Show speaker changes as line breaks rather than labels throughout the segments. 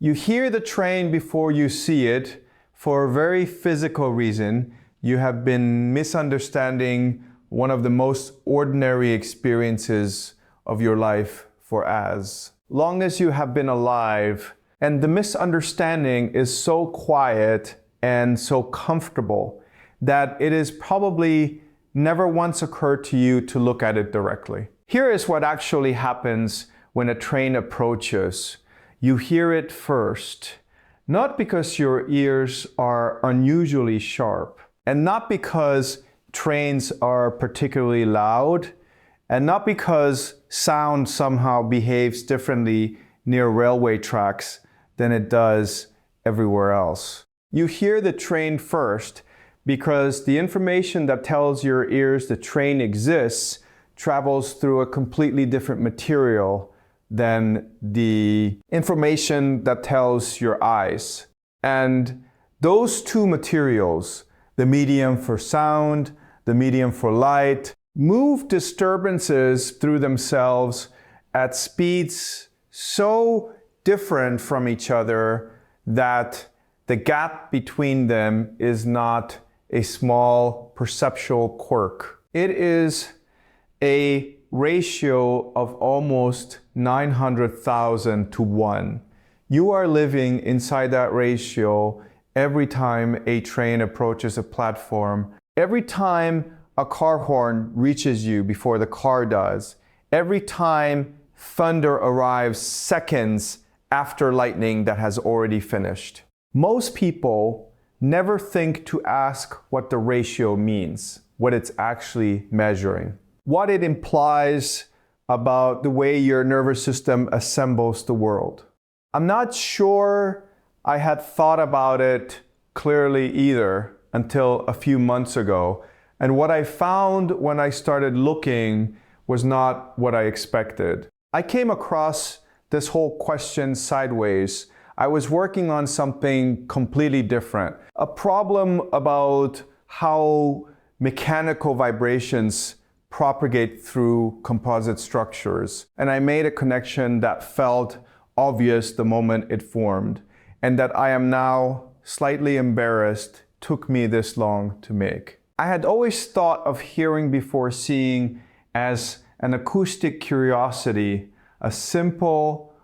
You hear the train before you see it for a very physical reason. You have been misunderstanding one of the most ordinary experiences of your life for as long as you have been alive. And the misunderstanding is so quiet and so comfortable that it is probably never once occurred to you to look at it directly. Here is what actually happens when a train approaches. You hear it first, not because your ears are unusually sharp, and not because trains are particularly loud, and not because sound somehow behaves differently near railway tracks than it does everywhere else. You hear the train first because the information that tells your ears the train exists travels through a completely different material than the information that tells your eyes. And those two materials, the medium for sound, the medium for light, move disturbances through themselves at speeds so different from each other that the gap between them is not a small perceptual quirk. It is a ratio of almost 900,000 to 1. You are living inside that ratio every time a train approaches a platform, every time a car horn reaches you before the car does, every time thunder arrives seconds after lightning that has already finished. Most people never think to ask what the ratio means, what it's actually measuring, what it implies about the way your nervous system assembles the world. I'm not sure I had thought about it clearly either until a few months ago. And what I found when I started looking was not what I expected. I came across this whole question sideways. I was working on something completely different. A problem about how mechanical vibrations propagate through composite structures. And I made a connection that felt obvious the moment it formed, and that I am now slightly embarrassed took me this long to make. I had always thought of hearing before seeing as an acoustic curiosity, a simple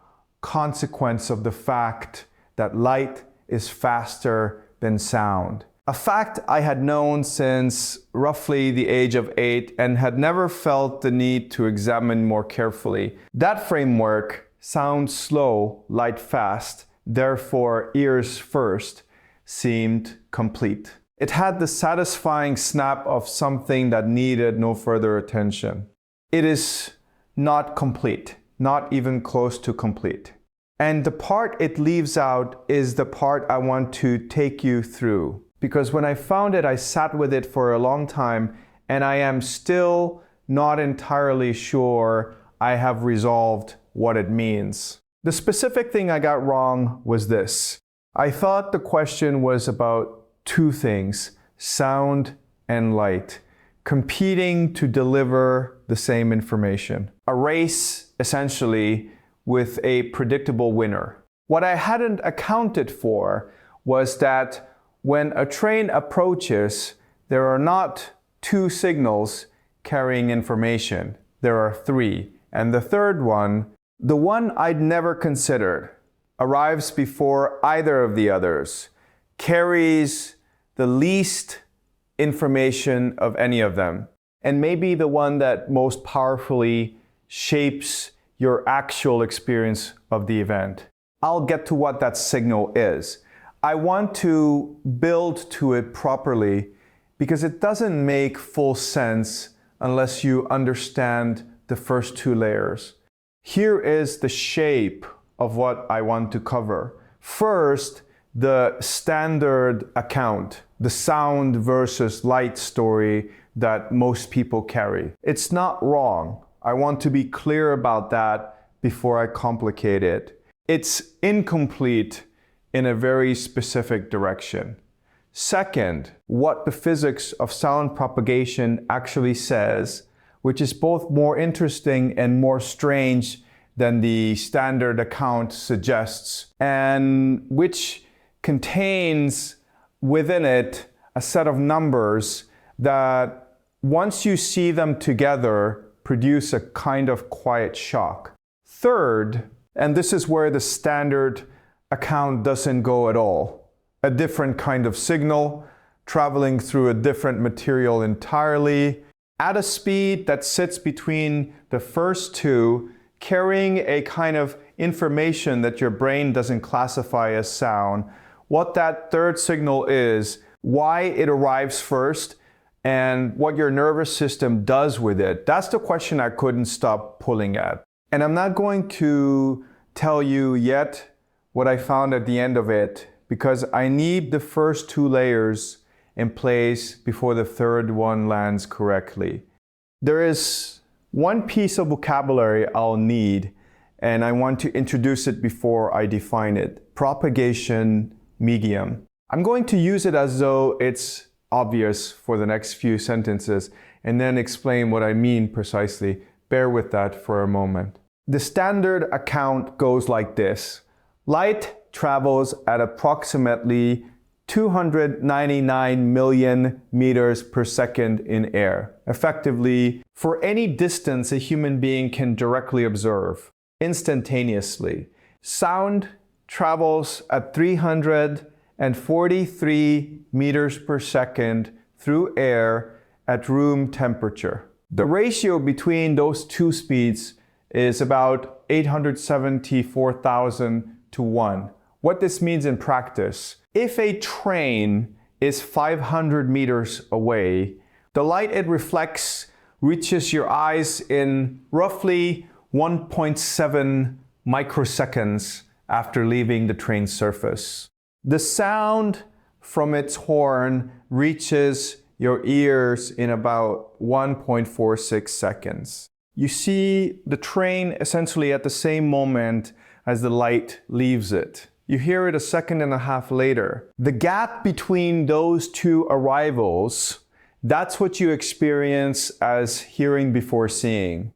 consequence of the fact that light is faster than sound. A fact I had known since roughly the age of 8 and had never felt the need to examine more carefully. That framework, sound slow, light fast, therefore ears first, seemed complete. It had the satisfying snap of something that needed no further attention. It is not complete, not even close to complete. And the part it leaves out is the part I want to take you through. Because when I found it, I sat with it for a long time, and I am still not entirely sure I have resolved what it means. The specific thing I got wrong was this. I thought the question was about two things, sound and light, competing to deliver the same information. A race, essentially, with a predictable winner. What I hadn't accounted for was that when a train approaches, there are not two signals carrying information. There are three. And the third one, the one I'd never considered, arrives before either of the others, carries the least information of any of them, and maybe the one that most powerfully shapes your actual experience of the event. I'll get to what that signal is. I want to build to it properly because it doesn't make full sense unless you understand the first two layers. Here is the shape of what I want to cover. First, the standard account, the sound versus light story that most people carry. It's not wrong. I want to be clear about that before I complicate it. It's incomplete in a very specific direction. Second, what the physics of sound propagation actually says, which is both more interesting and more strange than the standard account suggests, and which contains within it a set of numbers that, once you see them together, produce a kind of quiet shock. Third, and this is where the standard account doesn't go at all, a different kind of signal traveling through a different material entirely, at a speed that sits between the first two, carrying a kind of information that your brain doesn't classify as sound, what that third signal is, why it arrives first, and what your nervous system does with it. That's the question I couldn't stop pulling at. And I'm not going to tell you yet what I found at the end of it, because I need the first two layers in place before the third one lands correctly. There is one piece of vocabulary I'll need, and I want to introduce it before I define it. Propagation medium. I'm going to use it as though it's obvious for the next few sentences and then explain what I mean precisely. Bear with that for a moment. The standard account goes like this. Light travels at approximately 299 million meters per second in air, effectively for any distance a human being can directly observe, instantaneously. Sound travels at 343 meters per second through air at room temperature. The ratio between those two speeds is about 874,000 to 1. What this means in practice: if a train is 500 meters away, the light it reflects reaches your eyes in roughly 1.7 microseconds after leaving the train's surface. The sound from its horn reaches your ears in about 1.46 seconds. You see the train essentially at the same moment as the light leaves it. You hear it a second and a half later. The gap between those two arrivals, that's what you experience as hearing before seeing.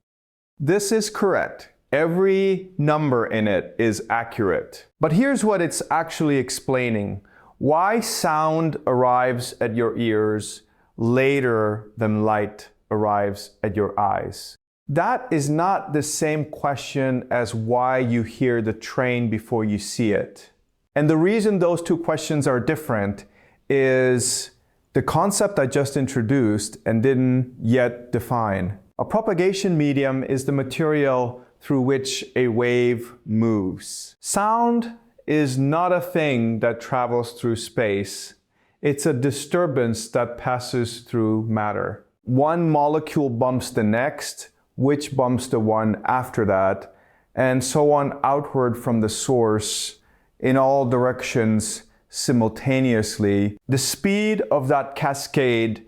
This is correct. Every number in it is accurate. But here's what it's actually explaining: why sound arrives at your ears later than light arrives at your eyes. That is not the same question as why you hear the train before you see it. And the reason those two questions are different is the concept I just introduced and didn't yet define. A propagation medium is the material through which a wave moves. Sound is not a thing that travels through space. It's a disturbance that passes through matter. One molecule bumps the next, which bumps the one after that, and so on outward from the source in all directions simultaneously. The speed of that cascade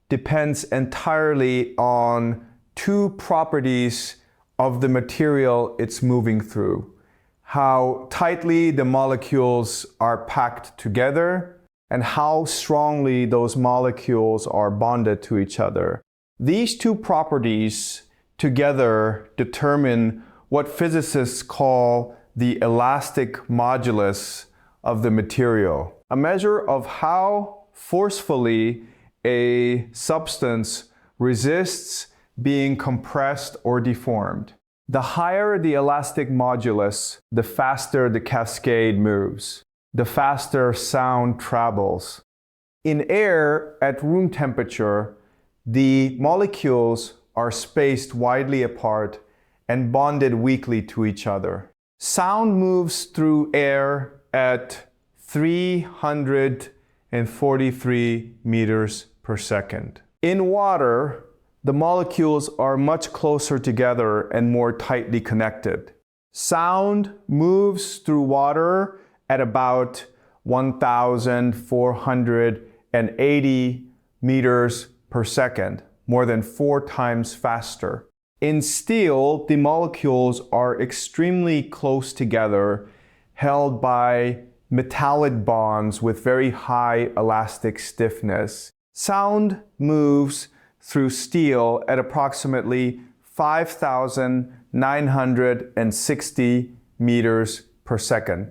depends entirely on two properties of the material it's moving through: how tightly the molecules are packed together and how strongly those molecules are bonded to each other. These two properties together determine what physicists call the elastic modulus of the material, a measure of how forcefully a substance resists being compressed or deformed. The higher the elastic modulus, the faster the cascade moves, the faster sound travels. In air at room temperature, the molecules are spaced widely apart and bonded weakly to each other. Sound moves through air at 343 meters per second. In water, the molecules are much closer together and more tightly connected. Sound moves through water at about 1,480 meters per second, more than 4 times faster. In steel, the molecules are extremely close together, held by metallic bonds with very high elastic stiffness. Sound moves through steel at approximately 5,000 960 meters per second,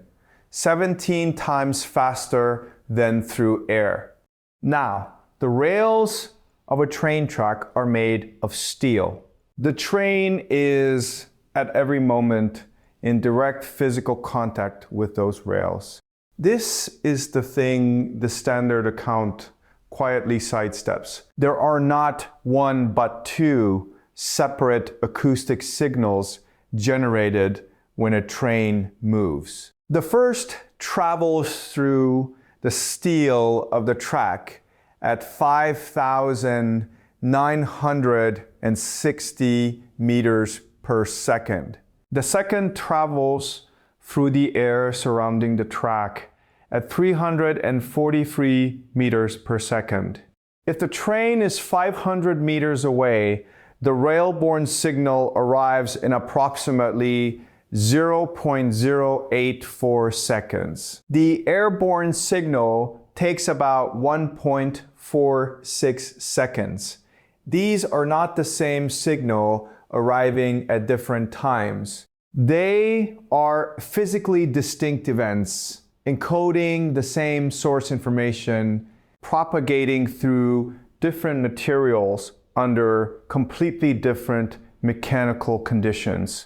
17 times faster than through air. Now, the rails of a train track are made of steel. The train is at every moment in direct physical contact with those rails. This is the thing the standard account quietly sidesteps. There are not one but two separate acoustic signals generated when a train moves. The first travels through the steel of the track at 5,960 meters per second. The second travels through the air surrounding the track at 343 meters per second. If the train is 500 meters away, the rail-borne signal arrives in approximately 0.084 seconds. The airborne signal takes about 1.46 seconds. These are not the same signal arriving at different times. They are physically distinct events, encoding the same source information, propagating through different materials under completely different mechanical conditions.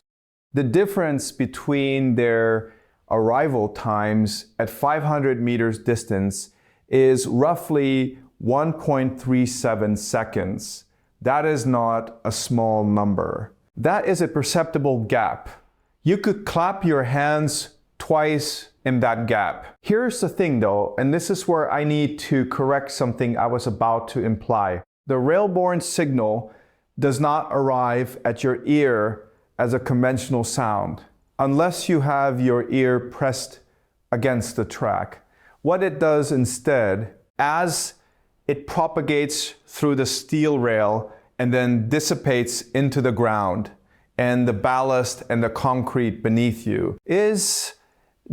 The difference between their arrival times at 500 meters distance is roughly 1.37 seconds. That is not a small number. That is a perceptible gap. You could clap your hands twice in that gap. Here's the thing though, and this is where I need to correct something I was about to imply. The rail-borne signal does not arrive at your ear as a conventional sound, unless you have your ear pressed against the track. What it does instead, as it propagates through the steel rail and then dissipates into the ground and the ballast and the concrete beneath you, is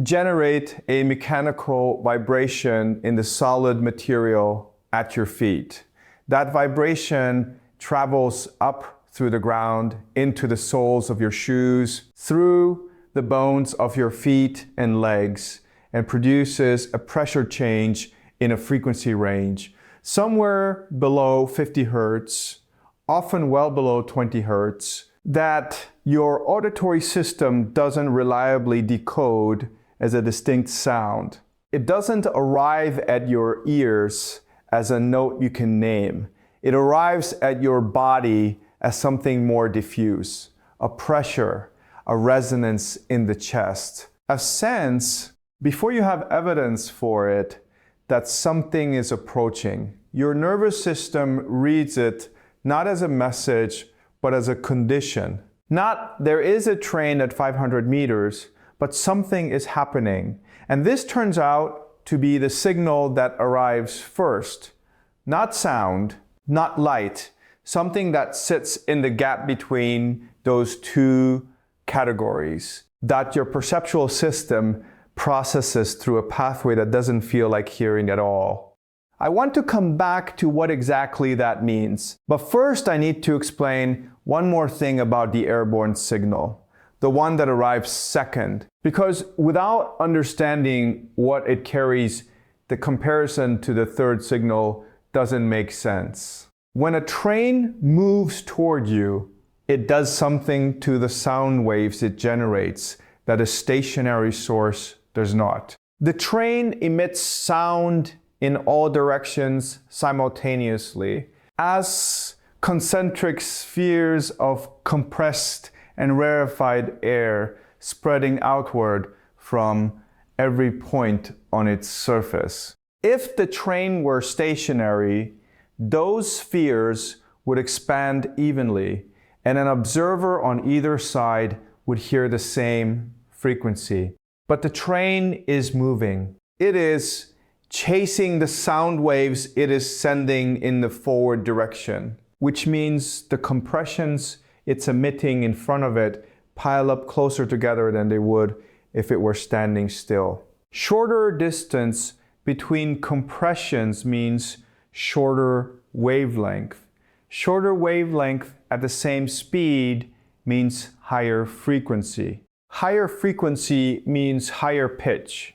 generate a mechanical vibration in the solid material at your feet. That vibration travels up through the ground, into the soles of your shoes, through the bones of your feet and legs, and produces a pressure change in a frequency range, somewhere below 50 Hertz, often well below 20 Hertz, that your auditory system doesn't reliably decode as a distinct sound. It doesn't arrive at your ears as a note you can name. It arrives at your body as something more diffuse, a pressure, a resonance in the chest, a sense, before you have evidence for it, that something is approaching. Your nervous system reads it not as a message, but as a condition. Not there is a train at 500 meters, but something is happening. And this turns out to be the signal that arrives first. Not sound, not light, something that sits in the gap between those two categories that your perceptual system processes through a pathway that doesn't feel like hearing at all. I want to come back to what exactly that means. But first, I need to explain one more thing about the airborne signal, the one that arrives second. Because without understanding what it carries, the comparison to the third signal doesn't make sense. When a train moves toward you, it does something to the sound waves it generates that a stationary source does not. The train emits sound in all directions simultaneously as concentric spheres of compressed and rarefied air spreading outward from every point on its surface. If the train were stationary, those spheres would expand evenly, and an observer on either side would hear the same frequency. But the train is moving. It is chasing the sound waves it is sending in the forward direction, which means the compressions it's emitting in front of it pile up closer together than they would if it were standing still. Shorter distance between compressions means shorter wavelength. Shorter wavelength at the same speed means higher frequency. Higher frequency means higher pitch.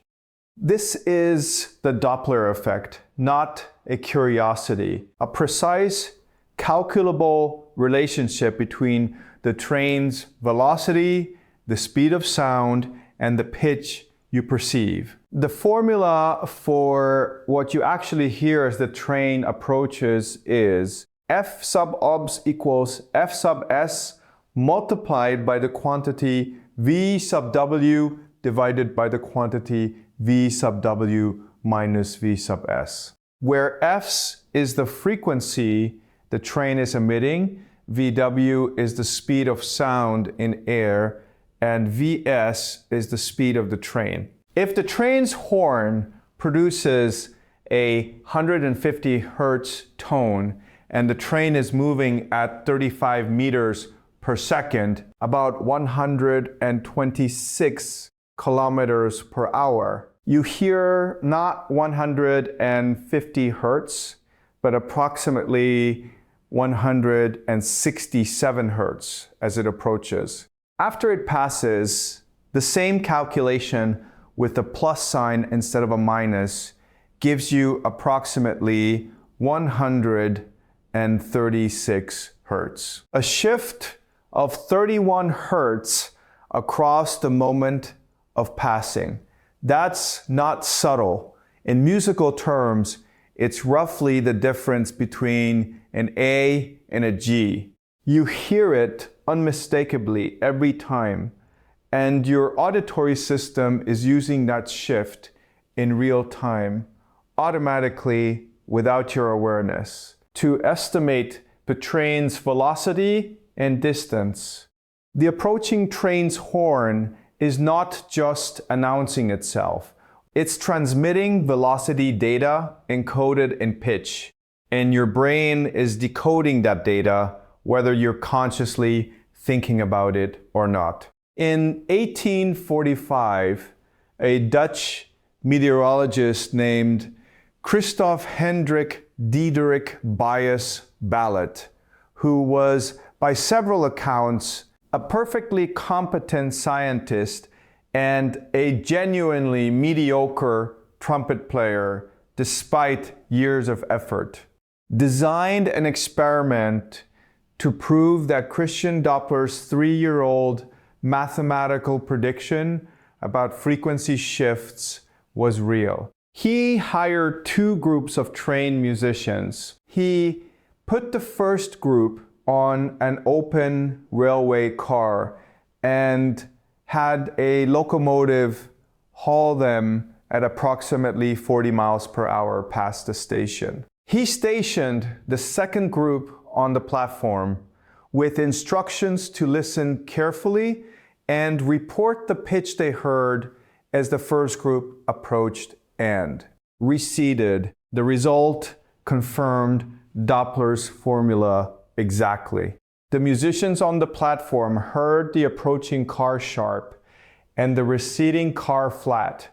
This is the Doppler effect, not a curiosity. A precise, calculable relationship between the train's velocity, the speed of sound, and the pitch you perceive. The formula for what you actually hear as the train approaches is F sub obs equals F sub S multiplied by the quantity V sub W divided by the quantity V sub W minus V sub S. Where F's is the frequency the train is emitting, VW is the speed of sound in air, and Vs is the speed of the train. If the train's horn produces a 150 Hertz tone and the train is moving at 35 meters per second, about 126 kilometers per hour, you hear not 150 Hertz, but approximately 167 Hertz as it approaches. After it passes, the same calculation with a plus sign instead of a minus gives you approximately 136 Hertz. A shift of 31 Hertz across the moment of passing. That's not subtle. In musical terms, it's roughly the difference between an A and a G. You hear it unmistakably every time, and your auditory system is using that shift in real time, automatically without your awareness, to estimate the train's velocity and distance. The approaching train's horn is not just announcing itself. It's transmitting velocity data encoded in pitch, and your brain is decoding that data whether you're consciously thinking about it or not. In 1845, a Dutch meteorologist named Christoph Hendrik Diederik Bias Ballet, who was, by several accounts, a perfectly competent scientist and a genuinely mediocre trumpet player despite years of effort, designed an experiment to prove that Christian Doppler's 3-year-old mathematical prediction about frequency shifts was real. He hired 2 groups of trained musicians. He put the first group on an open railway car and had a locomotive haul them at approximately 40 miles per hour past the station. He stationed the second group on the platform with instructions to listen carefully and report the pitch they heard as the first group approached and receded. The result confirmed Doppler's formula exactly. The musicians on the platform heard the approaching car sharp and the receding car flat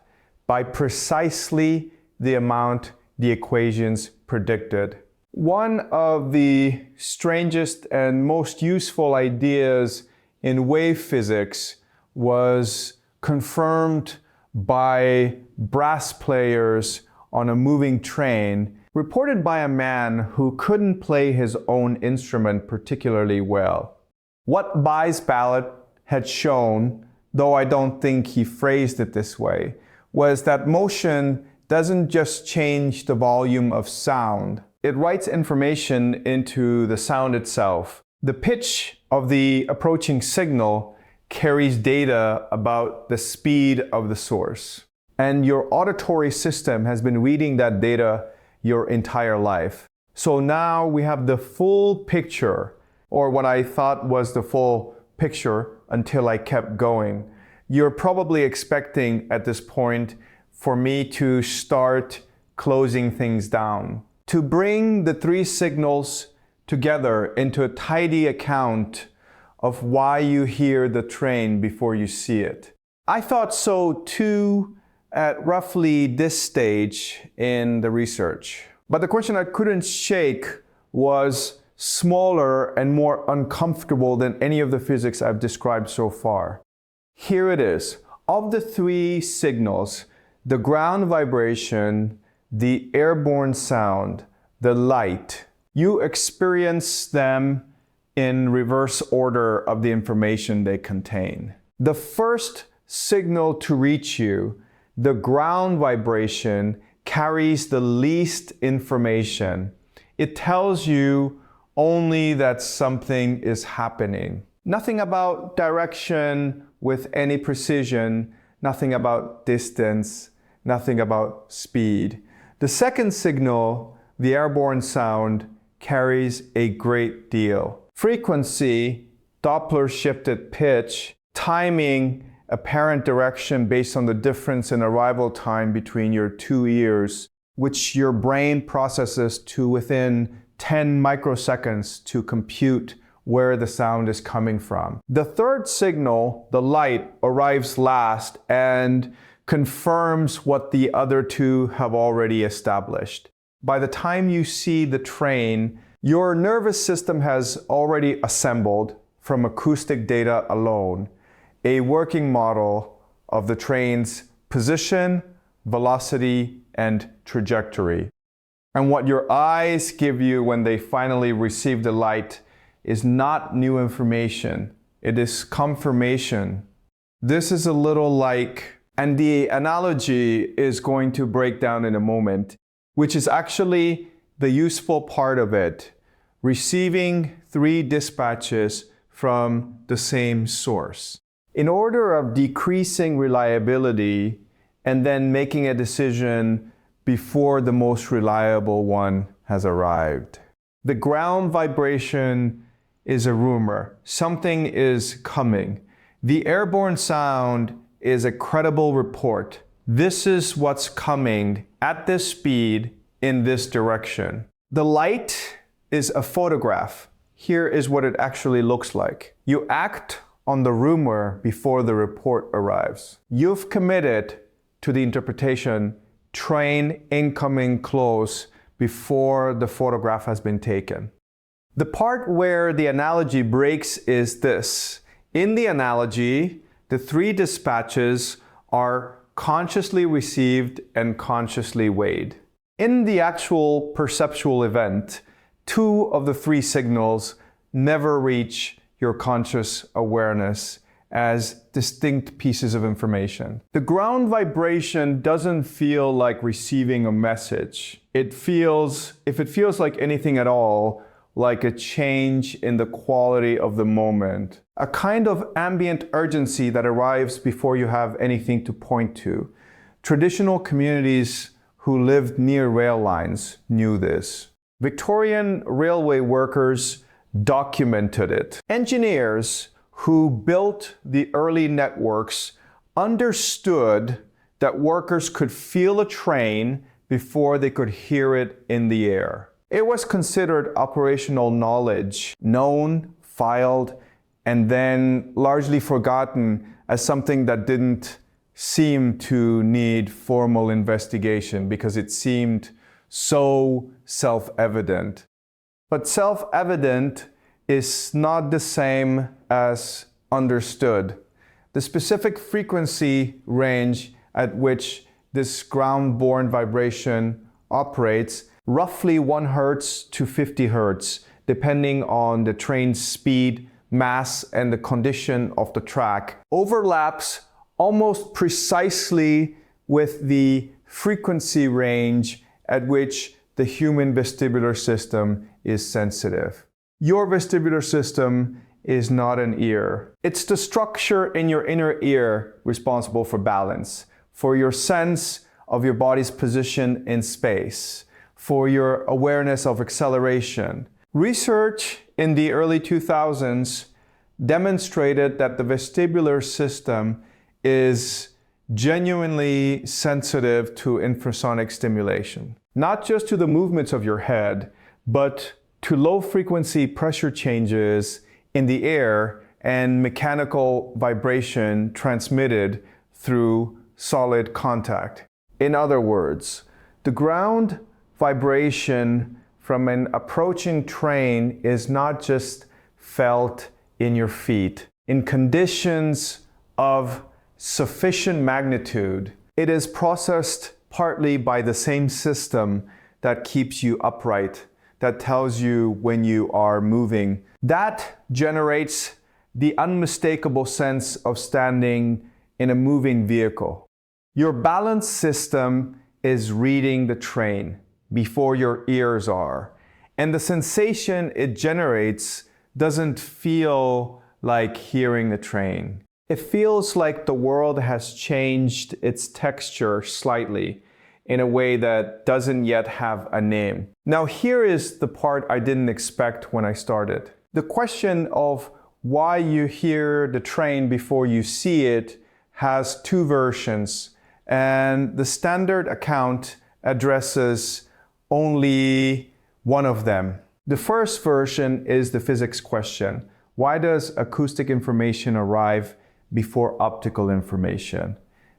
by precisely the amount the equations predicted. One of the strangest and most useful ideas in wave physics was confirmed by brass players on a moving train, reported by a man who couldn't play his own instrument particularly well. What Bias Ballet had shown, though I don't think he phrased it this way, was that motion doesn't just change the volume of sound. It writes information into the sound itself. The pitch of the approaching signal carries data about the speed of the source. And your auditory system has been reading that data your entire life. So now we have the full picture, or what I thought was the full picture until I kept going. You're probably expecting at this point for me to start closing things down, to bring the 3 signals together into a tidy account of why you hear the train before you see it. I thought so too at roughly this stage in the research. But the question I couldn't shake was smaller and more uncomfortable than any of the physics I've described so far. Here it is. Of the three signals, the ground vibration, the airborne sound, the light, you experience them in reverse order of the information they contain. The first signal to reach you, the ground vibration, carries the least information. It tells you only that something is happening. Nothing about direction with any precision, nothing about distance, nothing about speed. The second signal, the airborne sound, carries a great deal. Frequency, Doppler shifted pitch, timing, apparent direction based on the difference in arrival time between your two ears, which your brain processes to within 10 microseconds to compute where the sound is coming from. The third signal, the light, arrives last and confirms what the other two have already established. By the time you see the train, your nervous system has already assembled, from acoustic data alone, a working model of the train's position, velocity, and trajectory. And what your eyes give you when they finally receive the light is not new information. It is confirmation. This is a little like, and the analogy is going to break down in a moment, which is actually the useful part of it. Receiving three dispatches from the same source. In order of decreasing reliability and then making a decision before the most reliable one has arrived. The ground vibration is a rumor. Something is coming. The airborne sound is a credible report. This is what's coming at this speed in this direction. The light is a photograph. Here is what it actually looks like. You act on the rumor before the report arrives. You've committed to the interpretation, train incoming close, before the photograph has been taken. The part where the analogy breaks is this. In the analogy, the three dispatches are consciously received and consciously weighed. In the actual perceptual event, two of the three signals never reach your conscious awareness as distinct pieces of information. The ground vibration doesn't feel like receiving a message. It feels, if it feels like anything at all, like a change in the quality of the moment. A kind of ambient urgency that arrives before you have anything to point to. Traditional communities who lived near rail lines knew this. Victorian railway workers documented it. Engineers who built the early networks understood that workers could feel a train before they could hear it in the air. It was considered operational knowledge, known, filed, and then largely forgotten as something that didn't seem to need formal investigation because it seemed so self-evident. But self-evident is not the same as understood. The specific frequency range at which this ground-borne vibration operates, roughly 1 Hertz to 50 Hertz, depending on the train's speed, mass, and the condition of the track, overlaps almost precisely with the frequency range at which the human vestibular system is sensitive. Your vestibular system is not an ear. It's the structure in your inner ear responsible for balance, for your sense of your body's position in space, for your awareness of acceleration. Research in the early 2000s demonstrated that the vestibular system is genuinely sensitive to infrasonic stimulation. Not just to the movements of your head, but to low-frequency pressure changes in the air and mechanical vibration transmitted through solid contact. In other words, the ground vibration from an approaching train is not just felt in your feet. In conditions of sufficient magnitude, it is processed partly by the same system that keeps you upright, that tells you when you are moving. That generates the unmistakable sense of standing in a moving vehicle. Your balance system is reading the train before your ears are, and the sensation it generates doesn't feel like hearing the train. It feels like the world has changed its texture slightly in a way that doesn't yet have a name. Now here is the part I didn't expect when I started. The question of why you hear the train before you see it has two versions, and the standard account addresses only one of them. The first version is the physics question. Why does acoustic information arrive before optical information?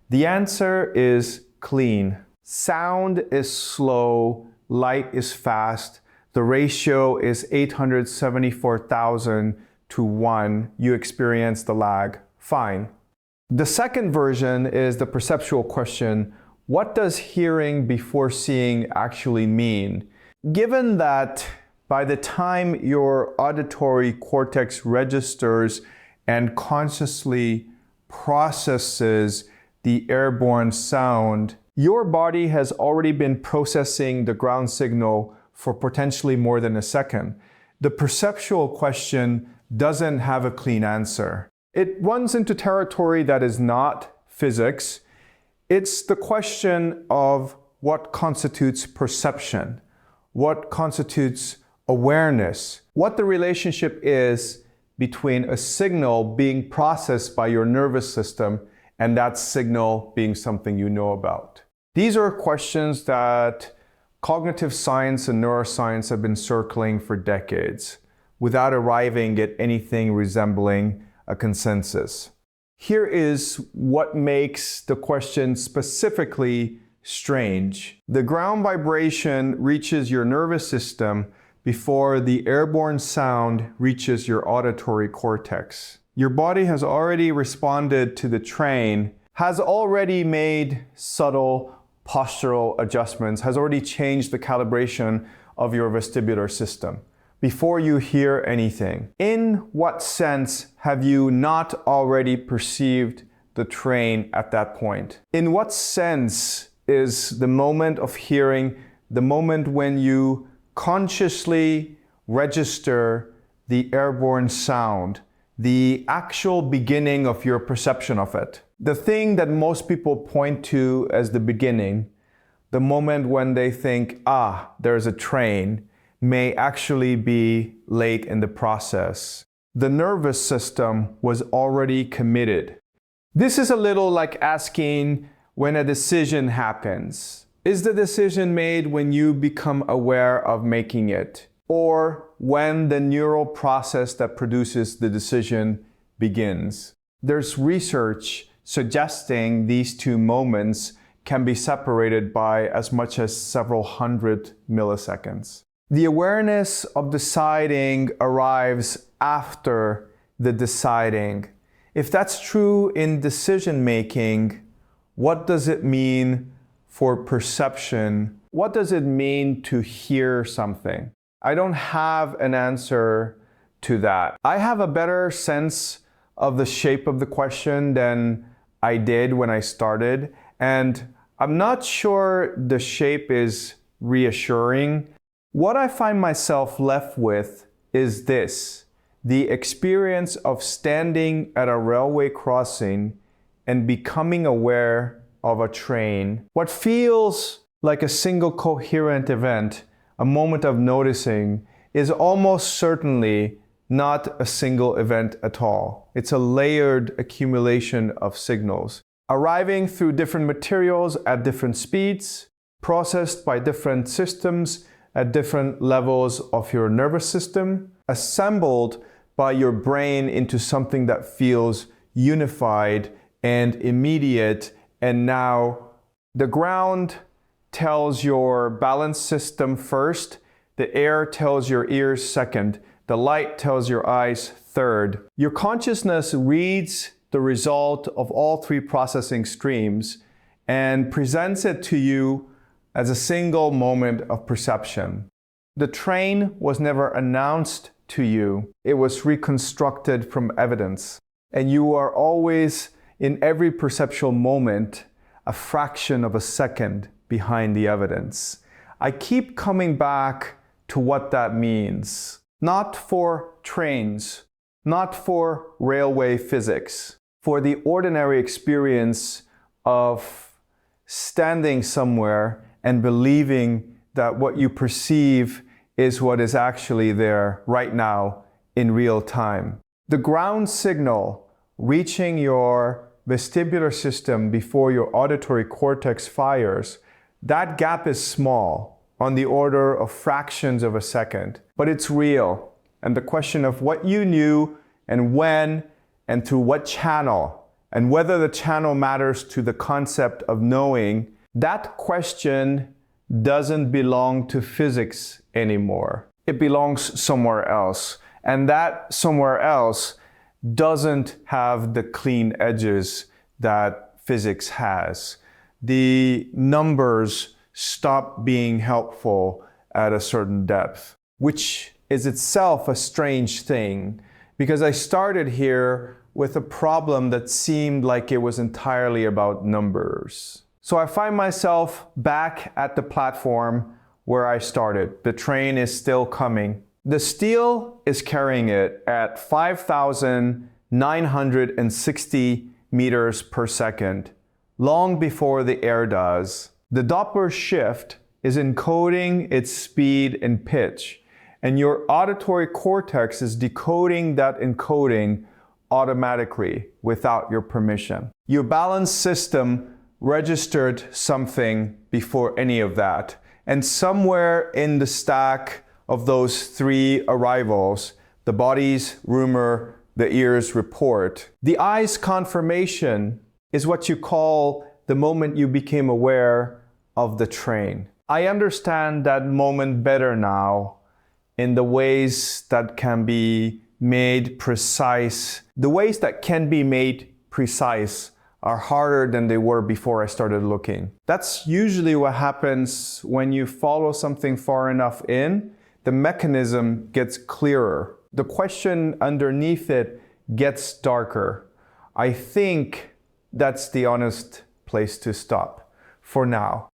The answer is clean. Sound is slow, light is fast, the ratio is 874,000 to 1. You experience the lag. Fine. The second version is the perceptual question. What does hearing before seeing actually mean? Given that by the time your auditory cortex registers and consciously processes the airborne sound, your body has already been processing the ground signal for potentially more than a second. The perceptual question doesn't have a clean answer. It runs into territory that is not physics. It's the question of what constitutes perception, what constitutes awareness, what the relationship is between a signal being processed by your nervous system and that signal being something you know about. These are questions that cognitive science and neuroscience have been circling for decades without arriving at anything resembling a consensus. Here is what makes the question specifically strange. The ground vibration reaches your nervous system before the airborne sound reaches your auditory cortex. Your body has already responded to the train, has already made subtle postural adjustments, has already changed the calibration of your vestibular system before you hear anything. In what sense have you not already perceived the train at that point? In what sense is the moment of hearing the moment when you consciously register the airborne sound, the actual beginning of your perception of it? The thing that most people point to as the beginning, the moment when they think, there's a train, may actually be late in the process. The nervous system was already committed. This is a little like asking when a decision happens. Is the decision made when you become aware of making it? Or when the neural process that produces the decision begins? There's research suggesting these two moments can be separated by as much as several hundred milliseconds. The awareness of deciding arrives after the deciding. If that's true in decision making, what does it mean for perception? What does it mean to hear something? I don't have an answer to that. I have a better sense of the shape of the question than I did when I started, and I'm not sure the shape is reassuring. What I find myself left with is this: the experience of standing at a railway crossing and becoming aware of a train. What feels like a single coherent event, a moment of noticing, is almost certainly not a single event at all. It's a layered accumulation of signals, arriving through different materials at different speeds, processed by different systems at different levels of your nervous system, assembled by your brain into something that feels unified and immediate. And now the ground tells your balance system first The air tells your ears second. The light tells your eyes third. Your consciousness reads the result of all three processing streams and presents it to you as a single moment of perception. The train was never announced to you. It was reconstructed from evidence. And you are always, in every perceptual moment, a fraction of a second behind the evidence. I keep coming back to what that means. Not for trains, not for railway physics, for the ordinary experience of standing somewhere and believing that what you perceive is what is actually there right now in real time. The ground signal reaching your vestibular system before your auditory cortex fires, that gap is small, on the order of fractions of a second, but it's real. And the question of what you knew and when and through what channel and whether the channel matters to the concept of knowing, that question doesn't belong to physics anymore. It belongs somewhere else. And that somewhere else doesn't have the clean edges that physics has. The numbers stop being helpful at a certain depth, which is itself a strange thing, because I started here with a problem that seemed like it was entirely about numbers. So I find myself back at the platform where I started. The train is still coming. The steel is carrying it at 5,960 meters per second, long before the air does. The Doppler shift is encoding its speed and pitch, and your auditory cortex is decoding that encoding automatically without your permission. Your balance system registered something before any of that, and somewhere in the stack of those three arrivals, the body's rumor, the ear's report, the eye's confirmation is what you call the moment you became aware of the train. I understand that moment better now in the ways that can be made precise. The ways that can be made precise are harder than they were before I started looking. That's usually what happens when you follow something far enough in. The mechanism gets clearer. The question underneath it gets darker. I think that's the honest place to stop for now.